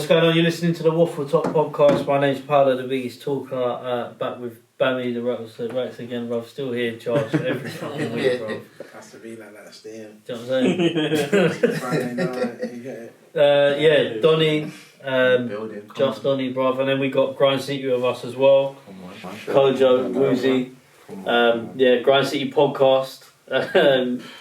what's going on? You're listening to the Waffletop Podcast. My name's Paulo, the biggest talker, back with Bami Rattlesnake Rax again, bro. Still here in charge for every fucking week, bro. Has to be like that, still. Do you know what I'm saying? Friday night, you get it. Yeah, Donny, Building. just Donny, bro. And then we got GrindCity with us as well. Kojo, Woozy. Yeah, GrindCity Podcast.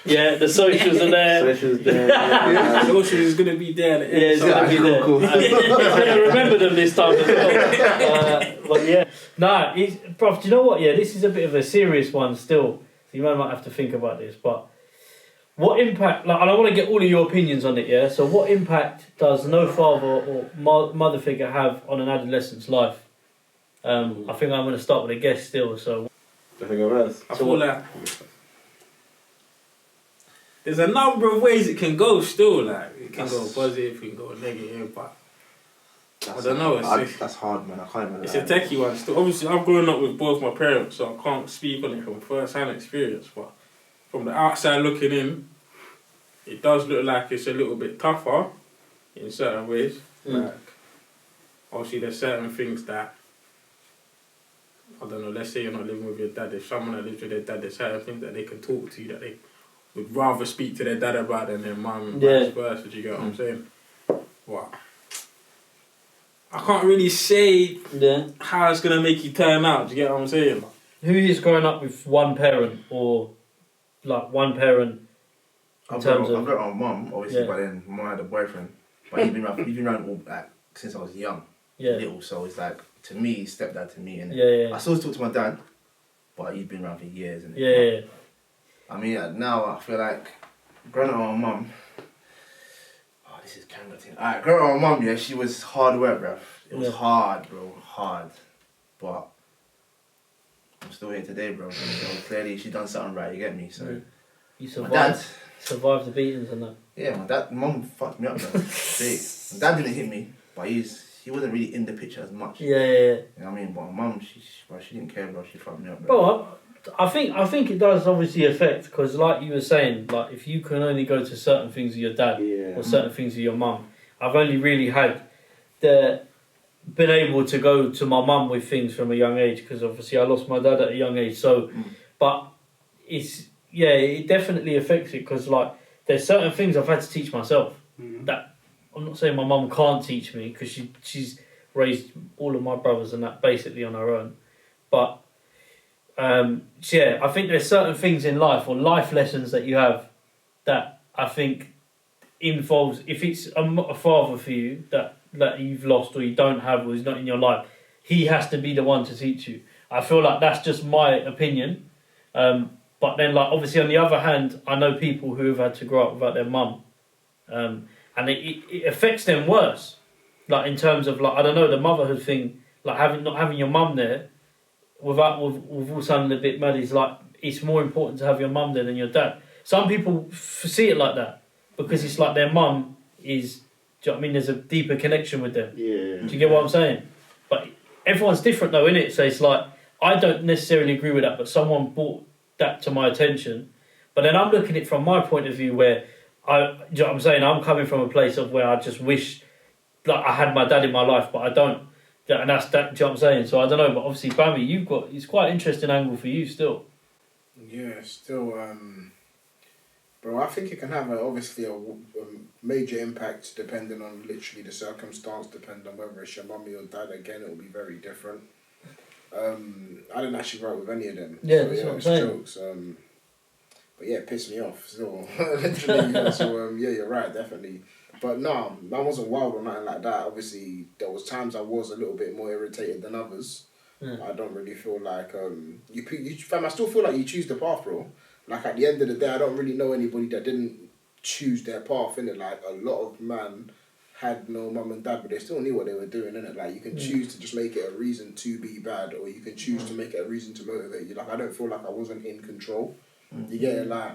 Yeah, the socials are there. Socials is going to be there. Yeah, it's going to be there. Cool. He's going to remember them this time as well. But yeah, bro, do you know what? Yeah, this is a bit of a serious one still. So you might have to think about this. But what impact, and I want to get all of your opinions on it, yeah? So what impact does no father or mother figure have on an adolescent's life? I think I'm going to start with a guest still, so... I feel like there's a number of ways it can go still, like it can go positive, it can go negative, but I don't know. That's hard, man. I can't even. It's a techie one still. Obviously, I'm growing up with both my parents, so I can't speak on it from first-hand experience. But from the outside looking in, it does look like it's a little bit tougher in certain ways. Like, obviously, there's certain things that, I don't know, let's say you're not living with your dad. If someone that lives with their dad, there's certain things that they can talk to you that they would rather speak to their dad about than their mum and vice versa. Do you get what I'm saying? What? I can't really say how it's going to make you turn out. Do you get what I'm saying? Who is growing up with one parent or like one parent in terms of... I've got my mum, obviously, but then mum had a boyfriend. But he's been around all, like, since I was young. Little, so it's like, to me, he's stepdad to me. And I still talk to my dad, but he's been around for years. And I mean, now I feel like growing up with my mum. Oh, this is camera thing. Alright, growing up with my mum, yeah, she was hard work, bruv. It was hard, bro, hard. But I'm still here today, bro. So clearly, she done something right. You get me? So you survived the beatings and that. Yeah, my mum fucked me up, bro. See, my dad didn't hit me, but he wasn't really in the picture as much. Yeah. You know what I mean? But my mum, she didn't care, bro. She fucked me up, bro. Well, I think it does obviously affect, because like you were saying, like if you can only go to certain things with your dad or certain things with your mum, I've only really been able to go to my mum with things from a young age, because obviously I lost my dad at a young age. So, but it definitely affects it, because like there's certain things I've had to teach myself that I'm not saying my mum can't teach me, because she's raised all of my brothers and that basically on her own, but. I think there's certain things in life or life lessons that you have that I think involves, if it's a father for you that you've lost or you don't have or is not in your life, he has to be the one to teach you. I feel like that's just my opinion. But then, like, obviously on the other hand, I know people who have had to grow up without their mum, and it affects them worse. Like in terms of, like, I don't know, the motherhood thing, like not having your mum there. With all sounding a bit mad, is like it's more important to have your mum there than your dad. Some people see it like that because it's like their mum is. Do you know what I mean? There's a deeper connection with them. Yeah. Do you get what I'm saying? But everyone's different though, innit? So it's like I don't necessarily agree with that, but someone brought that to my attention. But then I'm looking at it from my point of view, where do you know what I'm saying? I'm coming from a place of where I just wish like I had my dad in my life, but I don't. And that's that. Do you know what I'm saying? So I don't know, but obviously, Bami, it's quite an interesting angle for you still. Yeah, still, bro. I think it can have obviously a major impact depending on literally the circumstance, depending on whether it's your mummy or dad. Again, it will be very different. I didn't actually write with any of them. Yeah, so, that's what I'm saying. Jokes. But yeah, it pissed me off still. Literally. So yeah, you're right, definitely. But no, I wasn't wild or nothing like that. Obviously, there was times I was a little bit more irritated than others. I don't really feel like fam, I still feel like you choose the path, bro. Like at the end of the day, I don't really know anybody that didn't choose their path, innit? Like a lot of man had no mum and dad, but they still knew what they were doing, innit? Like you can choose to just make it a reason to be bad, or you can choose to make it a reason to motivate you. Like I don't feel like I wasn't in control. You get it? Like.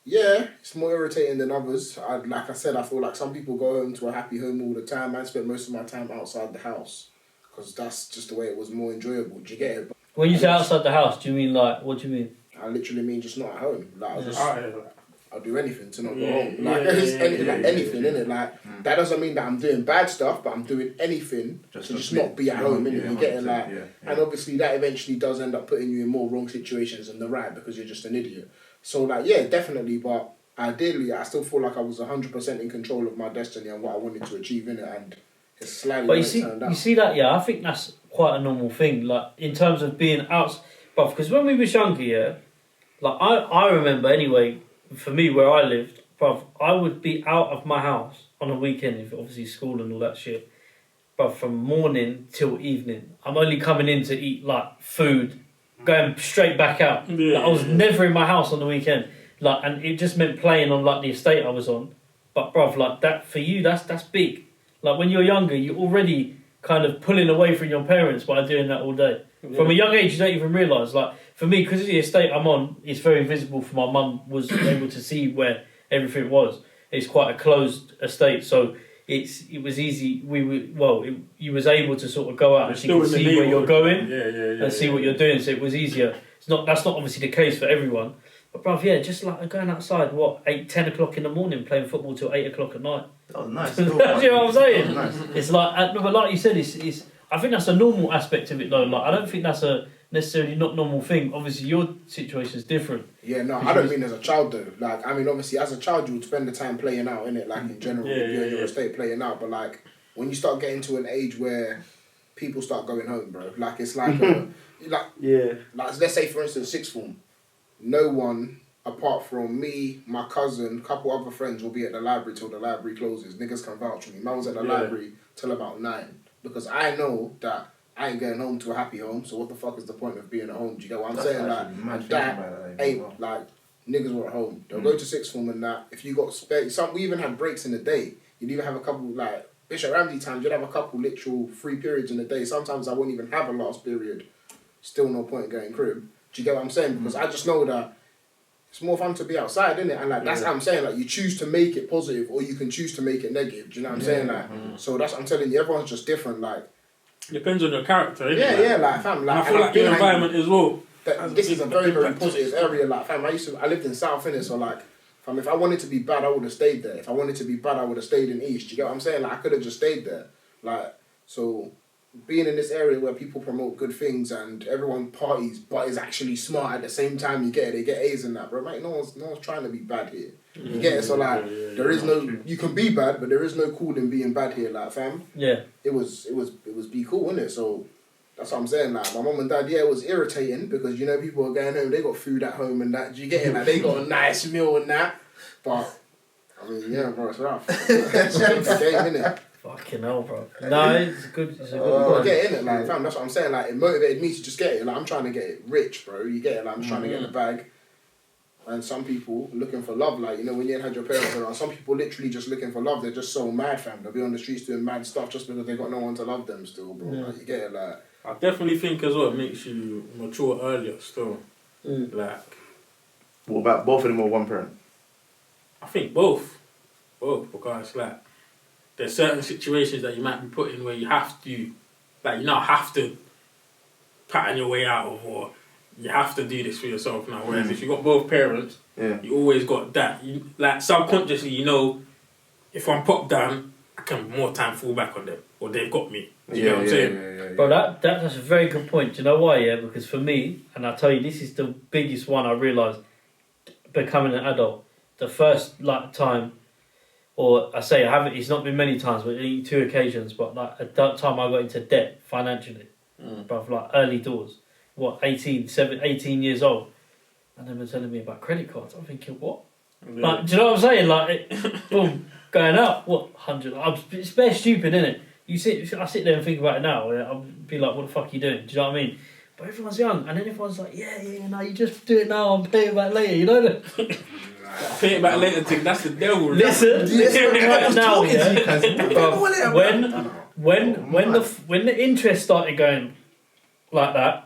Yeah, it's more irritating than others. Like I said, I feel like some people go home to a happy home all the time. I spent most of my time outside the house because that's just the way it was more enjoyable. Do you get it? When you say outside the house, do you mean like, what do you mean? I literally mean just not at home. Like I I'll do anything to not go home. Like, anything, innit? Like, that doesn't mean that I'm doing bad stuff, but I'm doing anything to just not be at home, innit? You're getting like, and obviously that eventually does end up putting you in more wrong situations than the right because you're just an idiot. So, like, yeah, definitely, but ideally, I still feel like I was 100% in control of my destiny and what I wanted to achieve, innit? And it's slightly turned out. You see that, yeah, I think that's quite a normal thing, like, in terms of being out, but because when we was younger, yeah, like, I remember anyway, for me, where I lived, bruv, I would be out of my house on a weekend, if obviously school and all that shit, but from morning till evening. I'm only coming in to eat, like, food, going straight back out. Like, I was never in my house on the weekend. Like, and it just meant playing on, like, the estate I was on. But, bruv, like, that, for you, that's big. Like, when you're younger, you're already kind of pulling away from your parents by doing that all day. Yeah. From a young age, you don't even realise. Like, for me, because the estate I'm on is very visible for my mum, was able to see where everything was. It's quite a closed estate, so it was easy. You was able to sort of go out and you can see where you're going and see what you're doing, so it was easier. That's not obviously the case for everyone. But bruv, yeah, just like going outside, 10 o'clock in the morning, playing football till 8 o'clock at night. That was nice. You know what I'm saying? Nice. It's like, but like you said, it's. I think that's a normal aspect of it though. Like, I don't think that's a necessarily not normal thing. Obviously, your situation is different. Yeah, no, I don't mean as a child though. Like, I mean, obviously, as a child, you would spend the time playing out, innit? Like, in general, you're in your estate playing out. But like, when you start getting to an age where people start going home, bro, like it's like, like let's say for instance, sixth form, no one apart from me, my cousin, couple other friends will be at the library till the library closes. Niggas can vouch for me. Man was at the library till about 9 because I know that I ain't getting home to a happy home. So what the fuck is the point of being at home? Do you get what I'm saying? Like, that ain't like niggas were at home. They'll go to sixth form and that. If you got spare, we even had breaks in the day. You'd even have a couple like Bishop Ramsey times. You'd have a couple literal free periods in the day. Sometimes I wouldn't even have a last period. Still no point going crib. Do you get what I'm saying? Because I just know that it's more fun to be outside, isn't it? And like that's what I'm saying. Like, you choose to make it positive or you can choose to make it negative. Do you know what I'm saying? Like, so that's what I'm telling you. Everyone's just different. Like, depends on your character, innit? Yeah, like fam. Like, I feel like your environment as well. This is a very, very positive area. Like, fam, I lived in South, innit? So like, fam, if I wanted to be bad, I would have stayed there. If I wanted to be bad, I would have stayed in East. Do you get what I'm saying? Like, I could have just stayed there. Like, so being in this area where people promote good things and everyone parties but is actually smart at the same time, you get it, they get A's and that, bro. Mate, no one's trying to be bad here. You get it? So like, there is no, you can be bad, but there is no cool in being bad here, like, fam. Yeah. It was be cool, innit? So that's what I'm saying. Like, my mum and dad, it was irritating because, you know, people are going home, they got food at home and that. Do you get it? Like, they got a nice meal and that. But I mean, yeah, bro, it's rough. It's a game, innit? Fucking hell, bro. No, it's a good I get it, innit? Like, fam, that's what I'm saying. Like, it motivated me to just get it. Like, I'm trying to get it rich, bro. You get it? Like, I'm trying to get the bag. And some people looking for love, like, you know, when you ain't had your parents around, some people literally just looking for love. They're just so mad, fam. They'll be on the streets doing mad stuff just because they got no one to love them still, bro. Like, you get it? Like, I definitely think as well it makes you mature earlier still. Like, what about both of them or one parent? I think both, because like there's certain situations that you might be put in where you have to, like, you not have to pattern your way out of, or you have to do this for yourself now. Whereas if you got both parents, you always got that. You, like, subconsciously, you know, if I'm popped down, I can more time fall back on them, or they've got me. Do you know what I'm saying? Bro, that's a very good point. Do you know why? Yeah, because for me, and I tell you, this is the biggest one I realised becoming an adult. The first time, or I say I haven't. It's not been many times, but 2 occasions. But like at that time, I got into debt financially, bro. Like early doors. 18 years old, and then they're telling me about credit cards. I'm thinking, what? Like, do you know what I'm saying? Like, boom, going up. What 100? It's very stupid, isn't it? I sit there and think about it now. I'll be like, what the fuck are you doing? Do you know what I mean? But everyone's young, and then everyone's like, no, you just do it now and pay it back later. You know that? Pay it back later thing. That's the devil. Listen right now, when the interest started going like that,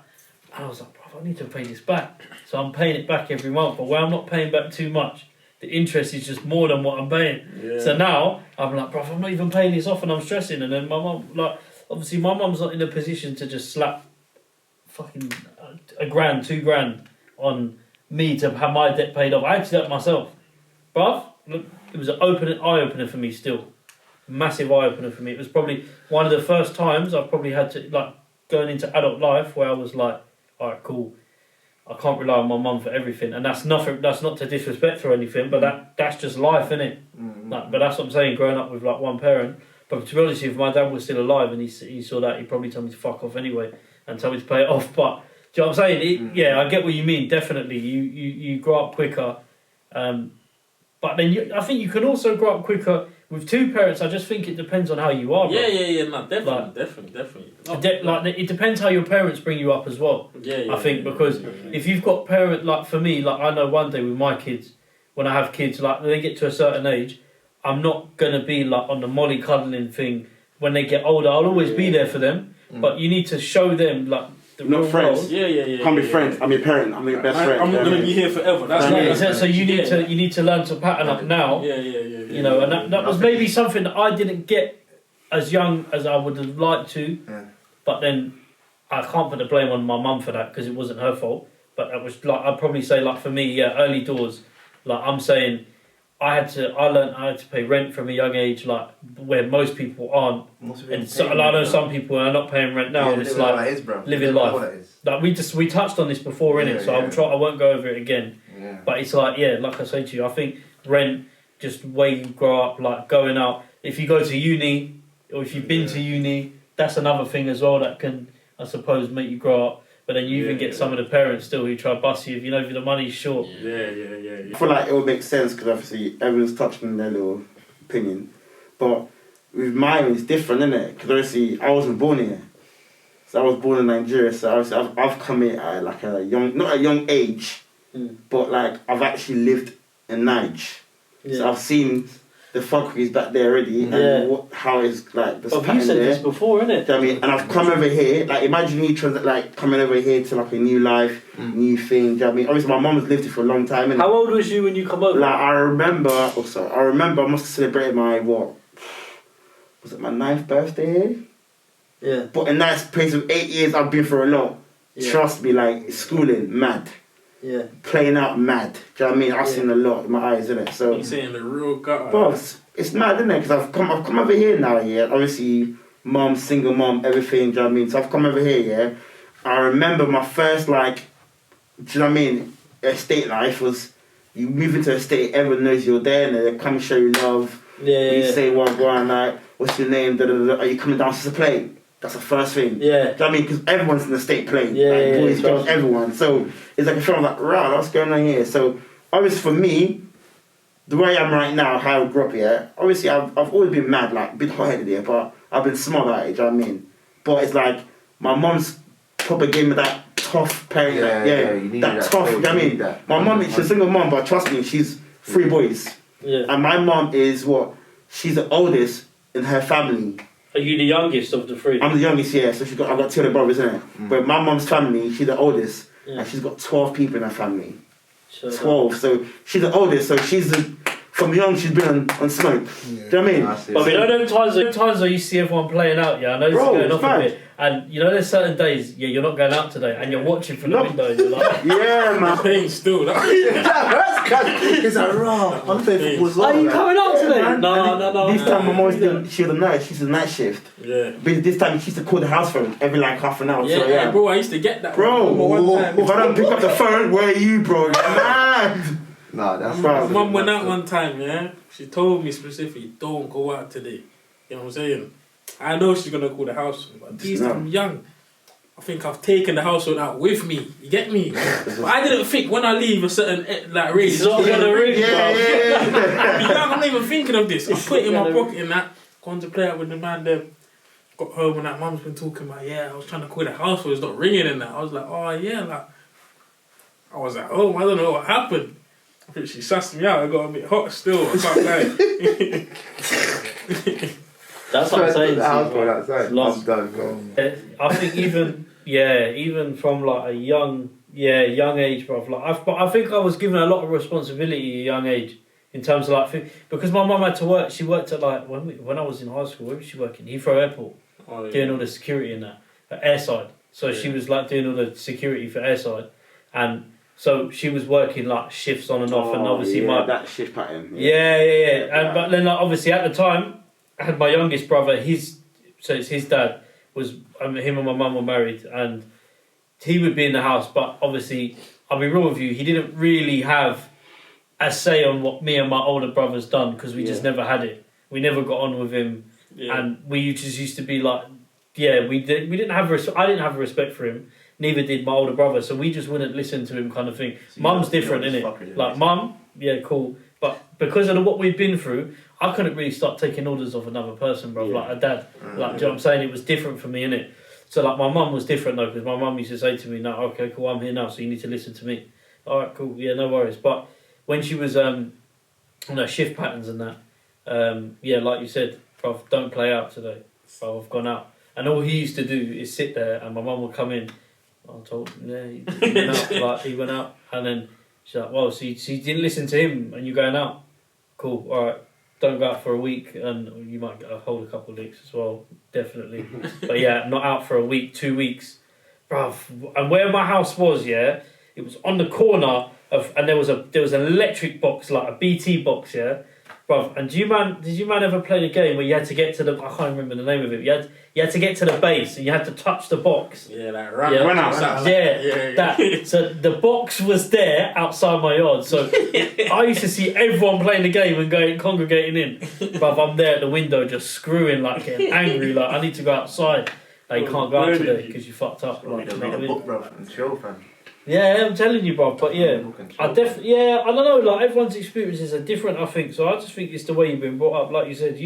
I was like, bro, I need to pay this back. So I'm paying it back every month. But where I'm not paying back too much, the interest is just more than what I'm paying. Yeah. So now I'm like, bro, I'm not even paying this off and I'm stressing. And then my mum, like, obviously my mum's not in a position to just slap fucking $1,000, $2,000 on me to have my debt paid off. I had to do that myself. bruv, look, it was an eye opener for me still. Massive eye opener for me. It was probably one of the first times I've probably had to, like, going into adult life where I was like, alright, cool, I can't rely on my mum for everything. And that's not to disrespect her or anything, but that's just life, innit? Like, but that's what I'm saying, growing up with like one parent. But to be honest, if my dad was still alive and he saw that, he'd probably tell me to fuck off anyway and tell me to play it off. But do you know what I'm saying? Yeah, I get what you mean, definitely. You grow up quicker. But then I think you can also grow up quicker with two parents. I just think it depends on how you are. Yeah, no, definitely. It depends how your parents bring you up as well. I think because if you've got parents, like for me, like I know one day with my kids, when I have kids, like when they get to a certain age, I'm not gonna be like on the molly cuddling thing. When they get older, I'll always be there for them. But you need to show them like. Not friends. World. Yeah. Can't be friends. I'm your parent. I'm your best friend. I'm not gonna be here forever. That's so you need to learn to pattern up now. Yeah. You know, and that was maybe something that I didn't get as young as I would have liked to. Yeah. But then I can't put the blame on my mum for that because it wasn't her fault. But that was like I'd probably say like for me, early doors. Like I'm saying, I learned I had to pay rent from a young age, like where most people aren't. And so, I know some people are not paying rent now, and it's like living life. Like we touched on this before, innit? So I won't go over it again. Yeah. But it's like like I say to you, I think rent, just way you grow up, like going out. If you go to uni or if you've been to uni, that's another thing as well that can, I suppose, make you grow up. But then you even get some of the parents still who try to bust you if the money's short. Yeah. I feel like it will make sense because obviously everyone's touching on their little opinion. But with mine, it's different, isn't it? Because obviously I wasn't born here. So I was born in Nigeria, so obviously I've come here at like a young, not a young age, but like I've actually lived in Niger. Yeah. So I've seen the fuckeries back there already and how it's like the pattern you said there. this before, innit? Do you know what I mean? And I've come over here, like imagine me like coming over here to like a new life, new thing, do you know what I mean? Obviously my mum's lived here for a long time, innit? How old was you when you come over? Like I remember I must have celebrated my was it my 9th birthday here? Yeah. But in that space of 8 years I've been through a lot. Yeah. Trust me, like schooling, mad. Yeah. Playing out mad. Do you know what I mean? I've seen a lot in my eyes, innit? So you're saying the real gutter. Bro, it's mad, isn't it? Because I've come over here now, yeah. Obviously, mum, single mum, everything, do you know what I mean? So I've come over here, yeah. I remember my first, like, do you know what I mean? Estate life was, you move into a state, everyone knows you're there, and they come and show you love. You say, well, go on, like, what's your name? Are you coming downstairs to play? That's the first thing. Yeah. Do you know what I mean? Because everyone's in the state playing. Boys, girls, everyone. So it's like a film like, right, what's going on here? So obviously for me, the way I am right now, how I grew up here, obviously I've always been mad, like a bit hot-headed here, but I've been smart about it, do you know what I mean? But it's like, my mum's probably gave me that tough parent, that tough, you know what I mean? My mum, she's a single mum, but trust me, she's 3 boys. Yeah. And my mum is she's the oldest in her family. Are you the youngest of the 3? I'm the youngest, yeah. So I've got 2 other brothers, innit? But my mum's family, she's the oldest, and she's got 12 people in her family. 12. So she's the oldest. So from young she's been on smoke. Do you know what I mean? But you know them times where you see everyone playing out, I know it's going off a bit. And you know there's certain days, you're not going out today, and you're watching from the window and you're like... Yeah, man. Pain still. It's like, raw. Are you coming out today? No. This time my mom's she's the night. She's the night shift. Yeah. But this time she used to call the house phone every like half an hour. Yeah, bro, I used to get that. Bro, if I don't pick up the phone, where are you, bro? You're mad. Nah, that's right. My mum went out one time, yeah? She told me specifically, don't go out today. You know what I'm saying? I know she's going to call the house, but these I'm young. I think I've taken the household out with me. You get me? But I didn't think when I leave a certain race, it's not going to ring, bro. I'm not even thinking of this. I put it in my pocket and that, gone to play out with the man there. Got home and that mum's been talking about, I was trying to call the household, it's not ringing and that. I was like, I was at home, I don't know what happened. I think she sussed me out, I got a bit hot still, I can't lie. That's what I'm saying. I'm done, bro. I think even from like a young age, bro. Like I think I was given a lot of responsibility at a young age in terms of like because my mum had to work. She worked at like when I was in high school. Where was she working? Heathrow Airport, doing all the security and that at airside. So she was like doing all the security for airside, and So she was working like shifts on and off, and obviously that shift pattern. And but then like, obviously at the time, I had my youngest brother. So it's his dad was him and my mum were married, and he would be in the house. But obviously, I'll be real with you, he didn't really have a say on what me and my older brother's done because we just never had it. We never got on with him, and we just used to be like, we didn't have I didn't have a respect for him. Neither did my older brother, so we just wouldn't listen to him, kind of thing. So Mum's different, innit? Like mum, cool, but because of what we've been through, I couldn't really start taking orders of another person, bro. Like a dad, do you know what I'm saying? It was different for me, innit? So like my mum was different though, because my mum used to say to me, "No, okay, cool, I'm here now, so you need to listen to me." All right, cool, yeah, no worries. But when she was shift patterns and that, like you said, bro, don't play out today. Bro, I've gone out, and all he used to do is sit there, and my mum would come in. I told him, he went out. Like he went out, and then she's like, "Well, so you didn't listen to him, and you're going out? Cool, all right. Don't go out for a week, and you might hold a couple of leaks as well, definitely. But yeah, not out for a week, 2 weeks, bruv. And where my house was, it was on the corner of, and there was an electric box, like a BT box, bruv. And did you man ever play the game where you had to get to the, I can't remember the name of it. You had to get to the base and you had to touch the box. Yeah, like run outside. That. So the box was there outside my yard. So I used to see everyone playing the game and congregating in. Bruv, I'm there at the window just screwing, like getting angry, like I need to go outside. Like you can't go out today because you fucked up. Like, read a book, bruv, and chill, fam. Yeah, I'm telling you, bro. But I don't know. Like everyone's experiences are different, I think. So I just think it's the way you've been brought up. Like you said,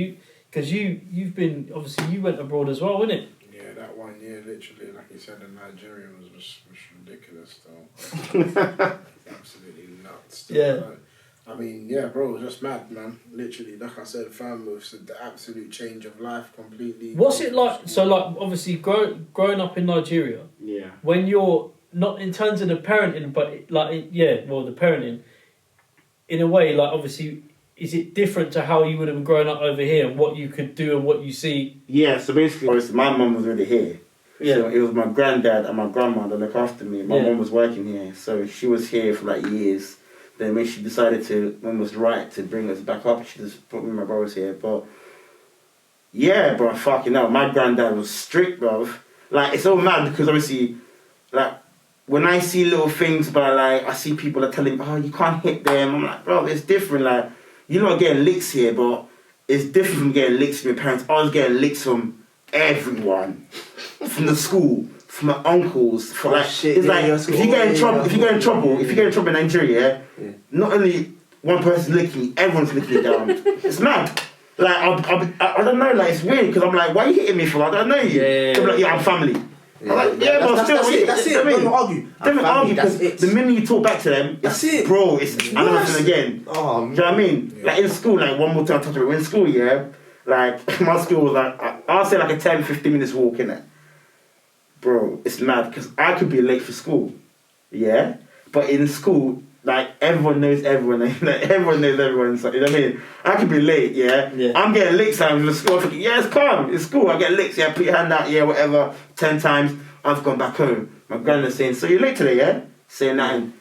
because you've been, obviously you went abroad as well, innit? Yeah, that 1 year, literally, like you said, in Nigeria was ridiculous, though. Absolutely nuts. Yeah. I mean, yeah, bro, it was just mad, man. Literally, like I said, fam, was the absolute change of life completely. What's it like? So, like, obviously, growing up in Nigeria. Yeah. When you're not in terms of the parenting, but like, the parenting. In a way, like, obviously, is it different to how you would have been growing up over here and what you could do and what you see? Yeah. So basically, obviously, my mum was already here. Yeah. So it was my granddad and my grandma that looked after me. My mum was working here, so she was here for like years. Then when she decided when it was right to bring us back up, she just put me and my brothers here. But yeah, bro, fucking hell, my granddad was strict, bro. Like, it's so mad because obviously, like, when I see little things about, like, I see people are telling me, oh, you can't hit them. I'm like, bro, it's different. Like, you're not getting licks here, but it's different from getting licks from your parents. I was getting licks from everyone, from the school, from my uncles, from like shit. It's like if you get in trouble in Nigeria, not only one person licking you, everyone's licking you down. It's mad. Like I don't know. Like it's weird because I'm like, why are you hitting me for? I don't know you. They're like, I'm family. I'm like, but still, that's it. Don't argue. Don't argue because the minute you talk back to them, that's it, bro. It's another thing again. Oh, do you know what I mean? Like in school, like one more time, touch it. In school, like my school was like I'll say like a 10-15 minutes walk in it. Bro, it's mad because I could be late for school, but in school, like everyone knows everyone, like everyone knows everyone. So, you know what I mean? I could be late, I'm getting licked times in the school. I'm thinking, it's calm, it's school. I get licked, put your hand out, whatever, 10 times. I've gone back home. My granddad's saying, so you're late today, saying that and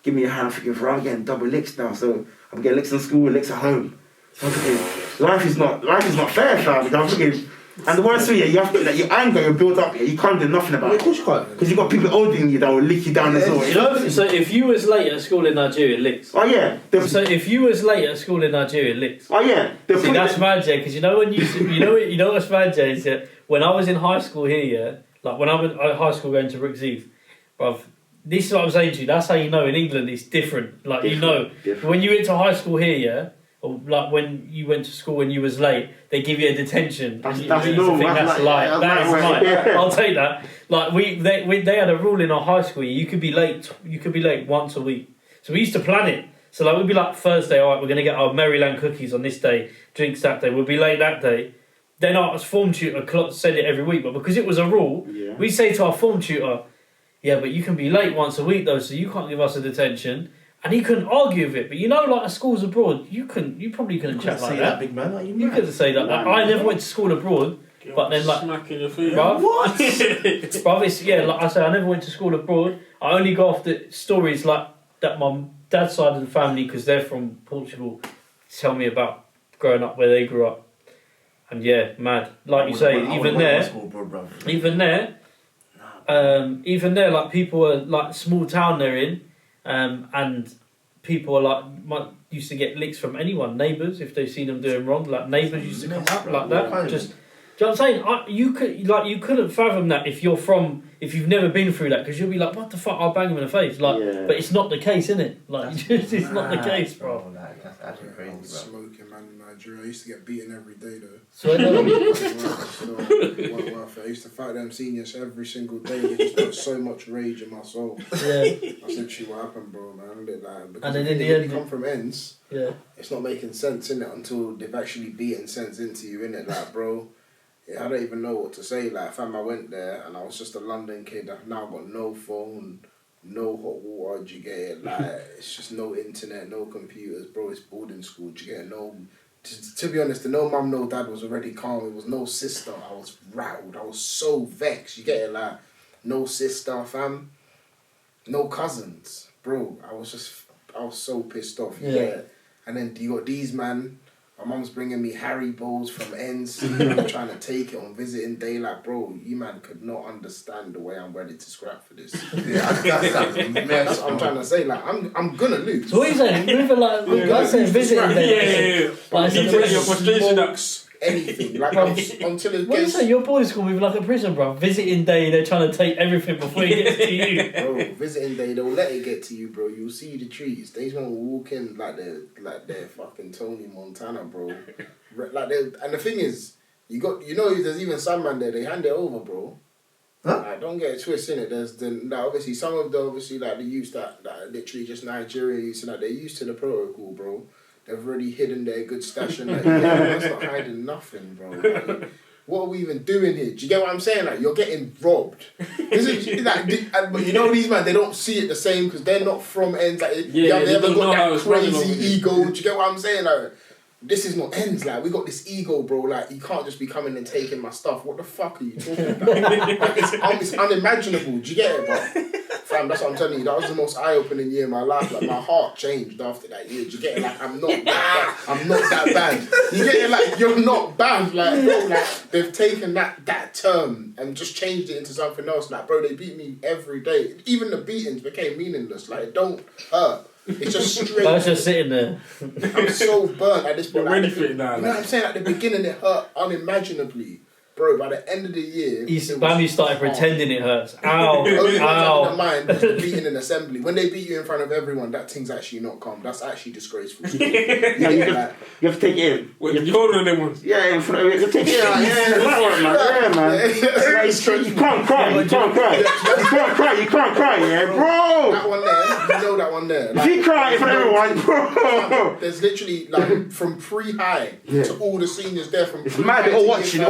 give me your hand. I'm thinking, bro, I'm getting double licks now. So I'm getting licks in school, licks at home. So I'm thinking, life is not fair, fam. I'm thinking. And the worst thing, you have to, like, your anger, you're built up, you can't do nothing about it. Of course you can't. Because you've got people older than you that will lick you down as well. You know, so if you was late at school in Nigeria, licks. Oh yeah. So if you was late at school in Nigeria, licks. Oh yeah. See, that's mad, because you know when you know what's mad, is when I was in high school here, like when I was in high school going to Brooks Eve, bruv, this is what I'm saying to you, that's how you know in England it's different. Like, different. When you went to high school here, or like when you went to school and you was late, they give you a detention. That's That is light. I'll take that. Like they had a rule in our high school. You could be late. You could be late once a week. So we used to plan it. So like we'd be like Thursday. All right, we're gonna get our Maryland cookies on this day. Drinks that day. We'll be late that day. Then our form tutor said it every week, but because it was a rule, we say to our form tutor, but you can be late once a week though, so you can't give us a detention. And he couldn't argue with it, but like at schools abroad, you probably couldn't chat like that. Big man, like you couldn't say that. Like, I never went to school abroad, But then like smacking your feet. What? Bruv, it's like I said, I never went to school abroad. I only go off the stories like that my dad's side of the family, because they're from Portugal, tell me about growing up where they grew up. And yeah, mad. Like you say, even there, like people are like small town they're in, and people are like used to get licks from anyone, neighbours if they've seen them doing wrong. Like neighbours used to come up like that. Just, do you know what I'm saying? You couldn't fathom that if you've never been through that, because you'll be like, what the fuck? I'll bang him in the face. Like, but it's not the case, innit? Like, it's not the case, bro. That's actually crazy, bro. Smoking, man, in Nigeria. I used to get beaten every day, though. So I used to fight them seniors every single day. They just put so much rage in my soul. Yeah. That's literally what happened, bro, man. Because and then in the end, you come from ends. Yeah. It's not making sense, innit, until they've actually beaten sense into you, innit? Like, bro. I don't even know what to say. Like, fam, I went there and I was just a London kid. I've now got no phone, no hot water. Do you get it? Like, it's just no internet, no computers, bro. It's boarding school. Do you get it? No. To be honest, the no mum, no dad was already calm. It was no sister. I was rattled. I was so vexed. You get it? Like, no sister, fam. No cousins, bro. I was so pissed off. You get it? And then you got these man. My mum's bringing me Harry Bowls from ends, trying to take it on visiting day. Like, bro, you man could not understand the way I'm ready to scrap for this. That's what I'm trying to say. Like, I'm gonna lose. So what are you saying? I said visiting day. Like, you take your frustration up. Anything. Like, until it What do you say? Your boys call me like a prison, bro. Visiting day, they're trying to take everything before it gets to you. Bro, visiting day, they'll let it get to you, bro. You'll see the trees. These men will walk in like they're fucking Tony Montana, bro. And the thing is, there's even some man there, they hand it over, bro. Huh? Like, don't get it twisted, innit? There's obviously some of the the youths that are literally just Nigerian youths, and they're used to the protocol, bro. They've already hidden their good stash and that's not hiding nothing, bro. Like, what are we even doing here? Do you get what I'm saying? Like, you're getting robbed. But you know these man, they don't see it the same because they're not from ends. Like, they haven't got that crazy ego. Do you get what I'm saying? Like, this is not ends. Like, we got this ego, bro. Like, you can't just be coming and taking my stuff. What the fuck are you talking about? Like, it's unimaginable. Do you get it, bro? Fam, that's what I'm telling you. That was the most eye-opening year of my life. Like, my heart changed after that year. Do you get it? Like, I'm not that bad. You get it? Like, you're not bad. Like, bro, like, they've taken that term and just changed it into something else. Like, bro, they beat me every day. Even the beatings became meaningless. Like, it don't hurt. It's just straight. I was just sitting there. I'm so burnt at this point. You're ready for it now. You know what I'm saying? At the beginning, it hurt unimaginably. Bro, by the end of the year... Bami started pretending it hurts. Ow. Only ow. in the mind was the beating in assembly. When they beat you in front of everyone, that thing's actually not calm. That's actually disgraceful. You have to take it in. Wait, you're older than them ones? Yeah, in front of you. Take it in. Yeah, man. You can't cry. You can't cry, yeah, bro. That one there, you know that one there. Like, if you cry in front of everyone, bro. There's literally, like, from pre-high to all the seniors there from it's mad, they're all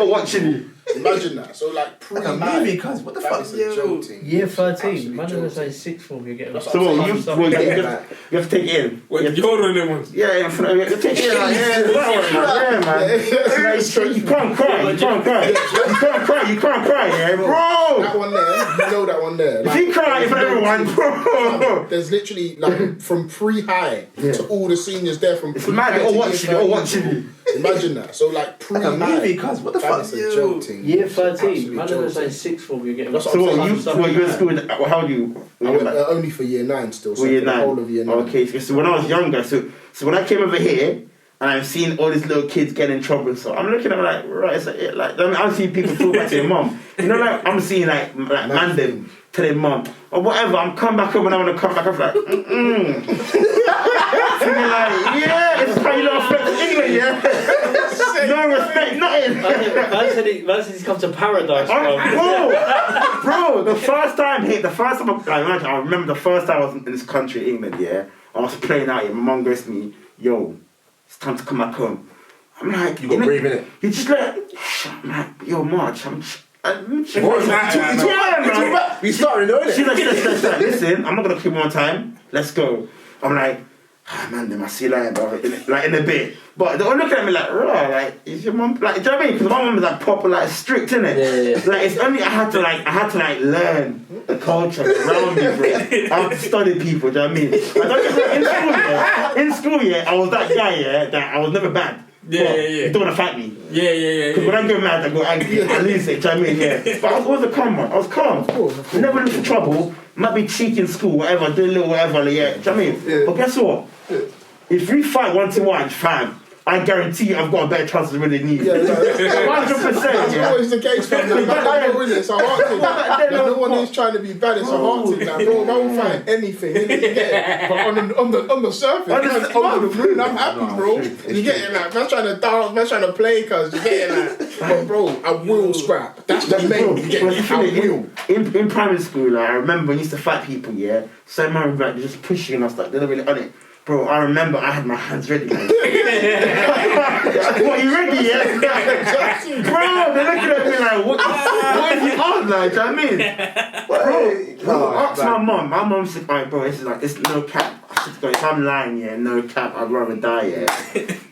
watching you. Imagine that. So, like, pre-high. Movie, cuz, what the fuck? Year 13. Man, didn't say sixth form, you're getting... So what, you have to take it in. Wait, you're older than them ones? Yeah, in front of you. Take it in, man. You can't cry, yeah, bro. That one there, you know that one there. Like, if you cry in front of everyone, bro. There's literally, like, from pre-high to all the seniors there from it's mad, they're all watching you. Imagine that. So, like, pre-high. Movie, cuz, what the fuck? Year 13. Man, didn't say sixth form, you're getting... So what, you in school, how do you... I went only for year 9 still, so year for 9. the whole of year 9. Okay, so when I was younger, so when I came over here, and I'm seeing all these little kids getting in trouble, so I'm looking at them like, right, I'm seeing people talk back to their mum. You know, like, I'm seeing, like man them to their mum, or whatever, I'm coming back up, and I want to come back up, like, Feeling like, yeah, it's how you don't respect England, yeah? No respect, nothing. Man said he's come to paradise, bro, the first time I remember the first time I was in this country, England, yeah? I was playing out here, my mum goes to me, yo, it's time to come back home. I'm like, you got brave in it. He's just like, I'm like, yo, Marge, we started doing it. She's like, listen, I'm not gonna keep on time. Let's go. I'm like, man, them I see you later, bro. In a bit. But they were looking at me like, raw, like, is your mum, like, do you know what I mean? Because my mum was like proper, like, strict, innit? Yeah. Like, it's only I had to learn the culture around me, bro. I had to study people, do you know what I mean? Like, don't get me in school, I was that guy, that I was never bad. Yeah. You don't want to fight me. Yeah. Because when I go mad, I go angry, I lose it, do you know what I mean? Yeah. But I was always a calm one. I was calm. Of course. Never looked for trouble. Might be cheeky in school, whatever, do a little whatever, do you know what I mean? Yeah. But guess what? If we fight 1-1, fam, I guarantee you I've got a better chance of winning you. 100%. That's always the case, fam. It's a hard thing. Like, no one is trying to be bad, it's a hard thing. Like, bro, I won't find anything. You get it? But on the surface, on the moon, I'm happy, bro. You get it? Like, man's trying to dance, man's trying to play, cuz, you get it? Like, but bro, I will scrap. That's the main. You get it? I will. In primary school, like, I remember when I used to fight people, so man would like, just push you and I was like, they're not really on it. Bro, I remember I had my hands ready, man. What, you ready, Bro, they're looking at me like, what is he on, like, do you know what I mean? Bro, ask my mum. My mum said, alright, bro, it's no cap. I said, if I'm lying, no cap, I'd rather die,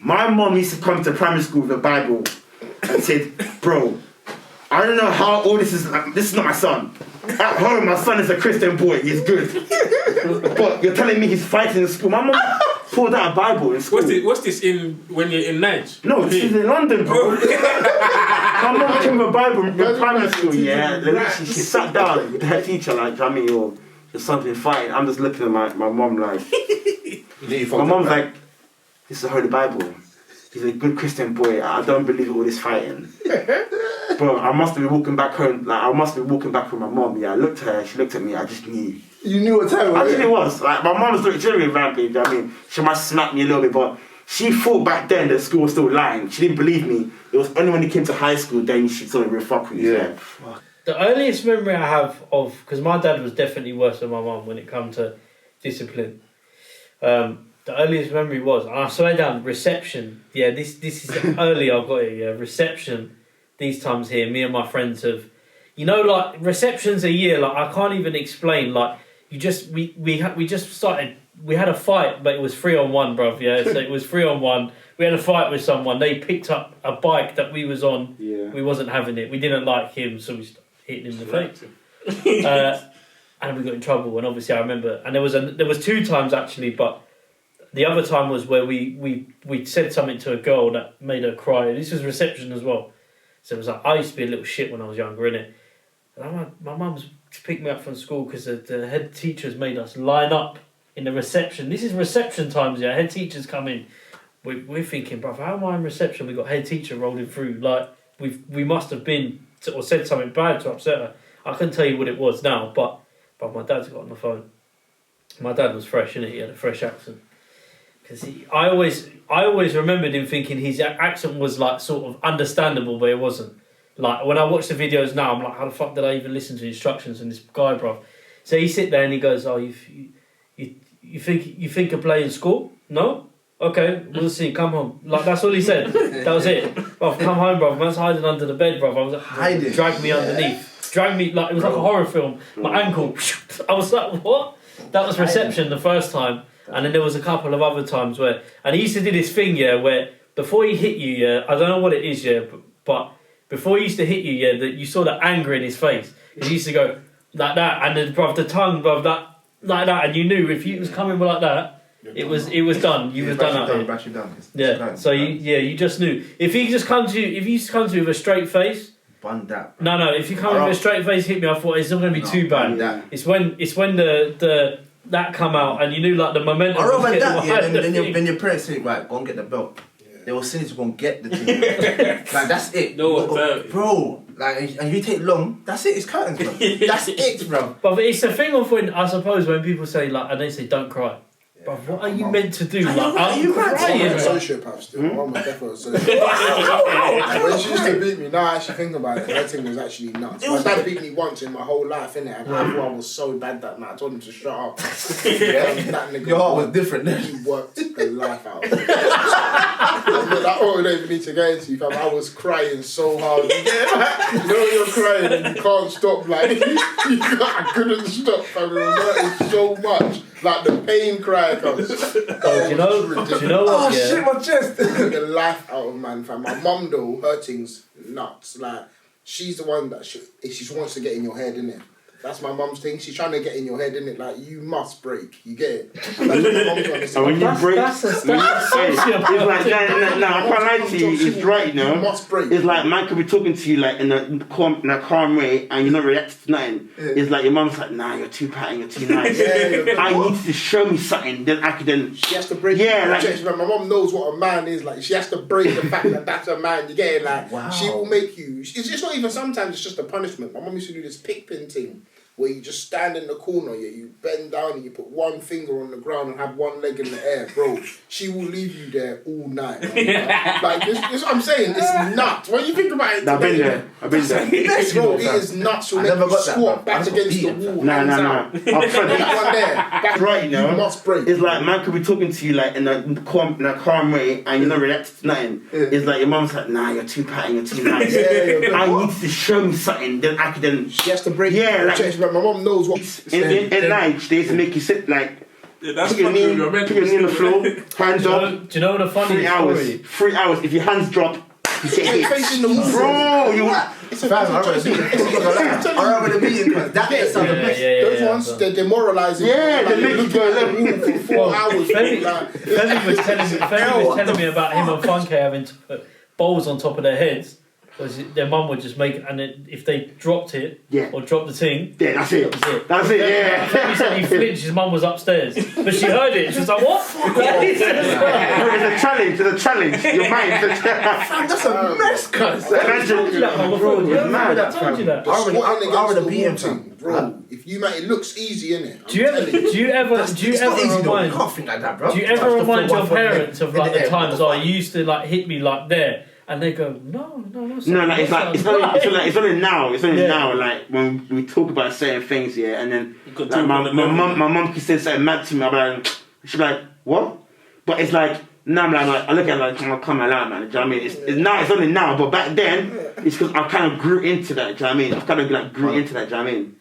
My mum used to come to primary school with a Bible and said, bro, I don't know how all this is not my son. At home, my son is a Christian boy, he's good. But you're telling me he's fighting in school. My mum pulled out a Bible in school. What's this in when you're in Nige? No, this is in London, bro. My mum came with a Bible in primary school, She sat down with her teacher, like, I mean, your son's been fighting. I'm just looking at my mum like... My mum's like, this is the Holy Bible. He's a good Christian boy. I don't believe all this fighting. Bro, I must be walking back home. Like, I must be walking back with my mom. I looked at her. She looked at me. I just knew. You knew what time it was? I think it was. Like, my mom was doing genuine rampage. I mean, she must smack me a little bit, but she thought back then that school was still lying. She didn't believe me. It was only when it came to high school then she saw it real fuckery. Yeah. The earliest memory I have of, because my dad was definitely worse than my mum when it comes to discipline. The earliest memory was, and I swear down, reception. Yeah, this is early I've got it, reception. These times here, me and my friends have, like, receptions a year, like, I can't even explain, like, we just started, we had a fight, but it was 3-on-1, bruv, so it was 3-on-1, we had a fight with someone, they picked up a bike that we was on, we wasn't having it, we didn't like him, so we hit him in the face. And we got in trouble, and obviously I remember, and there was 2 times actually, but the other time was where we said something to a girl that made her cry. This was reception as well. So it was like, I used to be a little shit when I was younger, innit? And my mum's picked me up from school because the head teachers made us line up in the reception. This is reception times, Head teachers come in. We're thinking, bruv, how am I in reception? We got head teacher rolling through. Like, we must have been, or said something bad to upset her. I couldn't tell you what it was now, but my dad's got on the phone. My dad was fresh, innit? He had a fresh accent. Because I always remembered him thinking his accent was like sort of understandable, but it wasn't. Like when I watch the videos now, I'm like, how the fuck did I even listen to instructions from this guy, bro? So he sit there and he goes, "Oh, you think of playing school? No? Okay, we'll see. Come home." Like that's all he said. That was it. Bro, come home, bro. Man's hiding under the bed, bro. I was like, hiding. Drag me underneath. Drag me like it was like a horror film. My ankle. I was like, what? That was reception the first time. And then there was a couple of other times where... And he used to do this thing, where before he hit you, I don't know what it is, but before he used to hit you, that you saw the anger in his face. He used to go like that, and then, bruv, the tongue, bruv, that, like that, and you knew if he was coming like that, it was done. You was done out here. Yeah, so you just knew. If he just come to you, with a straight face... Bun that. Bro. No, if you come with a straight face, hit me, I thought it's not going to be too bad. It's when the that come out and you knew like the momentum. I remember that, then your parents say, right, go and get the belt. Yeah. They will send you to go and get the thing. Like that's it. Bro, like and you take long, that's it, it's curtains, bro. That's it, bro. But it's the thing of when I suppose when people say like and they say don't cry. But what are you meant to do? Are you crying? I'm a sociopath still. My mum was definitely a sociopath. When she used to beat me, now I actually think about it, her thing was actually nuts. My dad beat me once in my whole life, innit? And I thought I was so bad that night. I told him to shut up. That nigga, your heart was different then. He worked the life out of me. That we don't even need to get into, fam. I was crying so hard. You know when you're crying and you can't stop, like, I couldn't stop, fam. It was hurting so much. Like the pain cry comes. Do you know what? Oh shit, my chest. The life out of man, fam. My mum though, her thing's nuts. Like she's the one that she wants to get in your head, innit? That's my mum's thing. She's trying to get in your head, innit? Like you must break. You get it? That's what my mum's trying to say. And when you break, That's it's like, no, I can't lie to you. It's right, you know. You must break. It's like man could be talking to you like in a calm way, and you're not reacting to nothing. Yeah. It's like your mum's like, nah, you're too patty, you're too nice. Yeah, I need you to show me something. Then I could then. She has to break. Yeah, like my mum knows what a man is. Like she has to break the fact that that's a man. You get it? Like she will make you. It's just not even. Sometimes it's just a punishment. My mum used to do this pick pin thing, where you just stand in the corner, you bend down and you put one finger on the ground and have one leg in the air, bro. She will leave you there all night. Like this what I'm saying, it's nuts. When you think about it, I've been there. bro, it is nuts. She'll make you squat back against the wall. Nah. I'll That one there. Back right, you know. You must break. It's like man could be talking to you like in a calm way, and you're not reacting to nothing. It's like your mum's like, nah, you're too patty, you're too nice. I need you to show me something. Then I could then. She has to break. Yeah, like my mum knows what. In night, they used to make you sit like. That's put your knee on the floor, hands up. Do you know the funny 3 hours. story? 3 hours. If your hands drop, you get hit. Facing the wall. Bro, you. Fam, I remember the meeting because that is something. Those ones, they're demoralising. Yeah, they make you go for 4 hours. Femi was telling me about him and Funke having to put bowls on top of their heads. Because their mum would just make it, and if they dropped it, or dropped the thing, that's it. That's it, yeah. He said he flinched, his mum was upstairs. But she heard it, she was like, what? It's a challenge, Your mind. That's a mess, cuz. I told you that, I told you that. I would have beaten him, bro. If you it looks easy, innit? Do you ever remind? Can't think like that, bro. Do you ever remind your parents of like the times you used to like hit me like there? And they go, no. Like it's only now. It's only now. Like when we talk about certain things, and then like, my mum can say something mad to me. She'll be like, what? But it's like now I'm like I look at it like I'm come out, man. Do you know what I mean? It's now. It's only now. But back then, it's because I kind of grew into that. Do you know what I mean? I've kind of like grew into that. Do you know what I mean?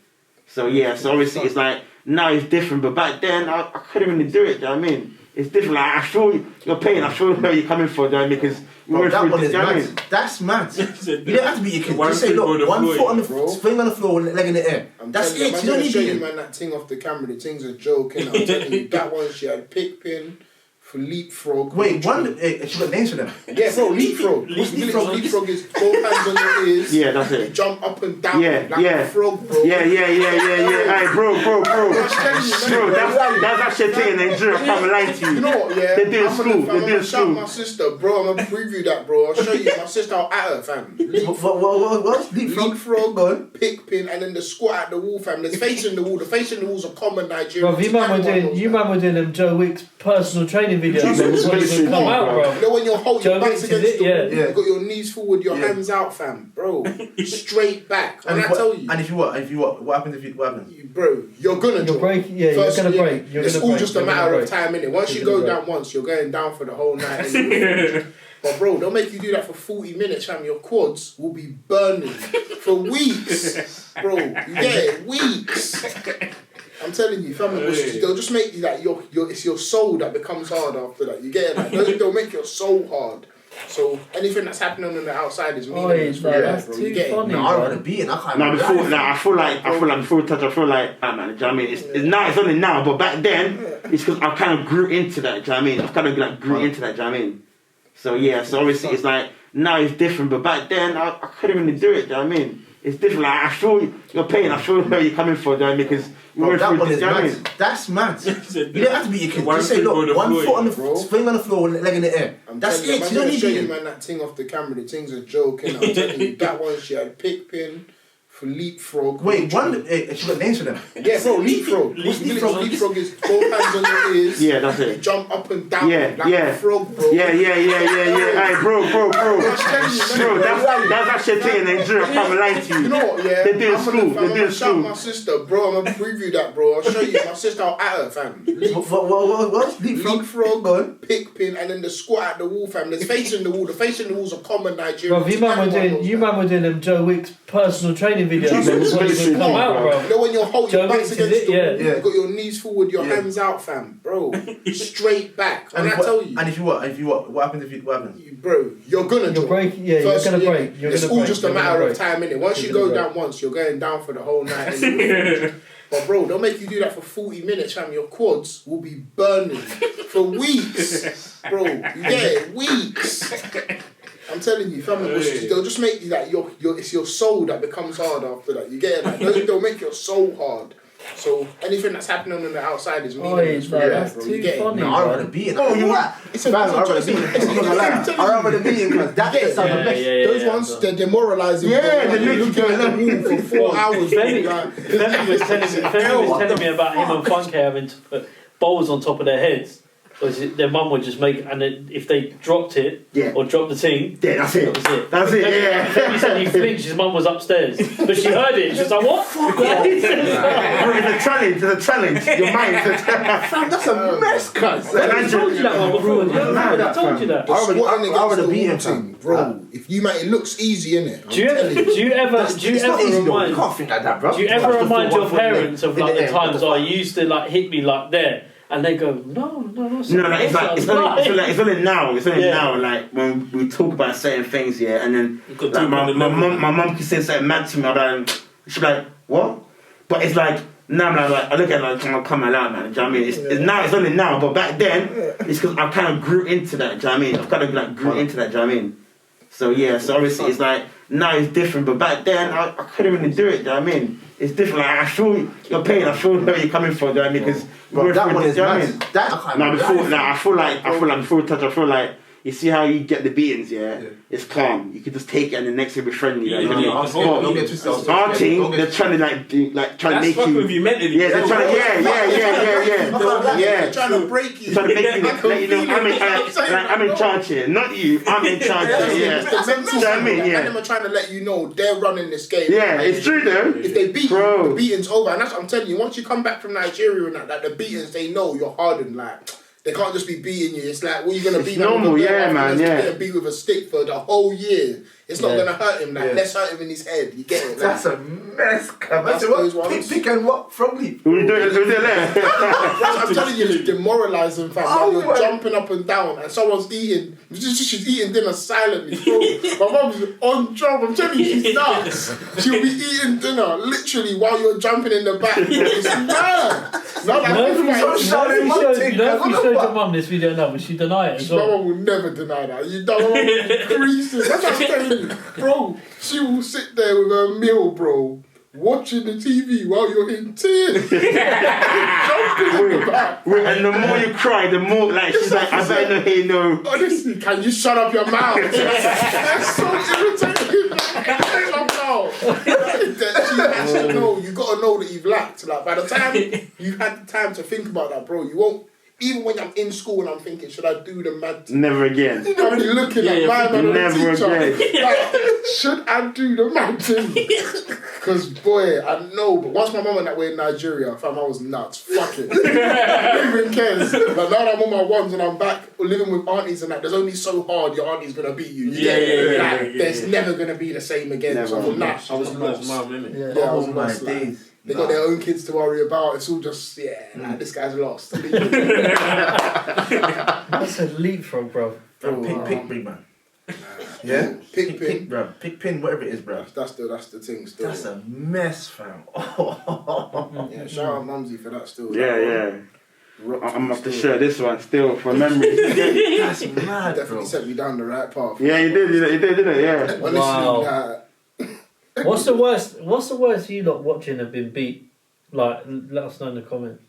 So yeah. So obviously it's like now it's different. But back then I couldn't really do it. Do you know what I mean? It's different. Like I feel your pain. I feel where you're coming from. Do you know what I mean? Because that one is mad. That's mad. You don't have to beat your kid. Just say, look, one foot on the floor, finger on the floor, leg in the air. That's it. You don't need to show you, man, that thing off the camera. The thing's a joke, and I'm telling you, that one she had pick pin for leapfrog. Wait, she got names for them? Yeah, bro, leapfrog. Leapfrog is both hands on your ears. Yeah, that's it. You jump up and down like a frog, bro. Yeah. Hey, bro. That's actually a thing in Nigeria. I can't lie to you. You know what? Yeah, they do in school. I'm gonna shout my sister, bro. I'm gonna preview that, bro. I'll show you my sister. I'll at her, fam. What? Leapfrog, pick pin, and then the squat at the wall, fam. There's facing the wall. The facing the wall's a common Nigerian. Bro, you man were doing them Joe Wicks personal training videos. Come out, bro. You know when you're holding your back's against the wall, you got your knees forward, your hands out, fam, bro. Straight back. And I tell you. And if you what happens if you what happens? Bro, you're gonna break. Yeah, you're gonna break. It's all just a matter of time, innit? Once you go down once, you're going down for the whole night. But bro, they'll make you do that for 40 minutes, fam. Your quads will be burning for weeks, bro. You get it? Weeks. I'm telling you, fam, they'll just make you like it's your soul that becomes hard after that. You get it? Like, they'll make your soul hard. So anything that's happening on the outside is meaningless. That's too funny. No, I would have beaten. I can't. No, before I feel like before we touch, I feel like man. Do you know what I mean? It's now. It's only now. But back then, it's because I kind of grew into that. Do you know what I mean? I've kind of like grew into that. Do you know what I mean? So yeah. So obviously it's like now it's different. But back then, I couldn't really do it. Do you know what I mean? It's different. Like I feel your pain. I feel where you're coming from. Do you know what I mean? Because that one is mad. That's mad. You don't have to beat your kid. Just say, look, one foot on the floor, finger on the floor, leg in the air. That's it. You don't need to show you, man, that thing off the camera. The thing's a joke, and I'm telling you, that one she had pick pin for leapfrog. Wait, she got names for them? Yeah, bro, leapfrog. Leapfrog is both hands on your ears. Yeah, that's it. You jump up and down like a frog, bro. Yeah. Hey, bro. That's actually a thing in Nigeria. I can't lie to you. You know what? Yeah, they do in school. I'm gonna shout my sister, bro. I'm gonna preview that, bro. I'll show you my sister. I'll at her, fam. What? Leapfrog, pick pin, and then the squat at the wall, fam. There's facing the wall. The facing the wall's a common Nigerian. Bro, you man were doing them Joe Wicks personal training videos that come out, bro. You know when you're holding your back's against the wall, you got your knees forward, your hands out, fam, bro, straight back. And I tell you. And if you what happens if you what happens? Bro, you're gonna break. Yeah, you're gonna break. It's all just a matter of time, innit? Once you go down once, you're going down for the whole night. But bro, they'll make you do that for 40 minutes, fam. Your quads will be burning for weeks, bro. You get it? Weeks. I'm telling you, fam. They'll just make you that it's your soul that becomes hard after that. You get it? Like, they'll make your soul hard. So anything that's happening on the outside is meaningless. That's too funny. No, I rather the beating. Oh, you what? I rather the beating because that's the best. Those ones, they're demoralising. Yeah, they're looking at the wall for 4 hours. Femi was telling me about him and Funky having to put bowls on top of their heads. Because their mum would just make, and if they dropped it or dropped the thing, that's it. That's it. Femi said he flinched. His mum was upstairs, but she heard it. She was like, "What?" The challenge. Your mind. That's a mess, cuz. I told you that one before. I told you that. I would have beaten him, bro. If you it looks easy, innit? Do you ever remind? You can't think like that, bro. Do you ever remind your parents of like the times I used to like hit me like there? And they go, no. It's only now. It's only now. Like when we talk about certain things, and then like, my mum can say something mad to me. She'll be like, what? But it's like now I'm like I look at it like I'm coming out, man. Do you know what I mean? It's now. It's only now. But back then, it's because I kind of grew into that. Do you know what I mean? I've kind of like grew into that. Do you know what I mean? So so obviously it's like now it's different. But back then I couldn't really do it. Do you know what I mean? It's different. Like, I feel your pain. I feel where you're coming from. Do you know what I mean? Because that one is mad. I feel like before we touch, I feel like you see how you get the beatings. It's calm. You can just take it, and the next thing will be friendly. Don't get twisted. Our team, they're trying to trying to make you. With you mentally. Yeah, they're trying to. They're trying to break you. Trying to make you I'm in charge here, not you. I'm in charge here. And them are trying to let you know they're running this game. Yeah, it's true though. If they beat you, the beating's over, and that's what I'm telling you. Once you come back from Nigeria and that, the beatings, they know you're hardened. Like they can't just be beating you. It's like, what are you gonna beat? Normal, man. You're gonna beat with a stick for the whole year. It's not gonna hurt him. Like let's hurt him in his head. You get it? That's a mess. That's those ones. Pick and what from me? Who do it there? I'm telling you, it's demoralising, fam. Like you're jumping up and down, and someone's eating. She's eating dinner silently. Bro. My mum's on job. I'm telling you, she's nuts. She'll be eating dinner literally while you're jumping in the back. It's mad. If you showed your mum this video now, would she deny it as well? My mum will never deny that. You don't want creasing. That's what I'm telling you. Bro, she will sit there with her meal, bro, watching the TV while you're in tears. Jumping in the back. And the more you cry, the more like she's like, I better not hear no. Honestly, can you shut up your mouth? That's so irritating. Shut up now. She has to know. You gotta know that you've lacked. Like by the time you've had the time to think about that, bro, you won't. Even when I'm in school and I'm thinking, should I do the mad thing? Never again. I'll be looking at my man never again. Like, should I do the mad thing? Because boy, I know. But once my mum and that were in Nigeria, fam, I was nuts. Fuck it. Who even cares? But now that I'm on my ones and I'm back living with aunties and that, there's only so hard your auntie's gonna beat you. There's never gonna be the same again. Never. So I'm nuts. I was nuts. Mum, innit? I was nuts. They got their own kids to worry about. It's all just, this guy's lost. That's a leapfrog, bro. Pick big man. Yeah? Pick pin, bro. Pick pin, whatever it is, bro. That's the thing still. That's a mess, fam. Yeah, shout out Mumsy for that still. Yeah. I'm off to share this one still for memory. That's mad, Definitely set me down the right path. Yeah, you did it, yeah. Honestly, wow. What's the worst you lot watching have been beat? Like, let us know in the comments.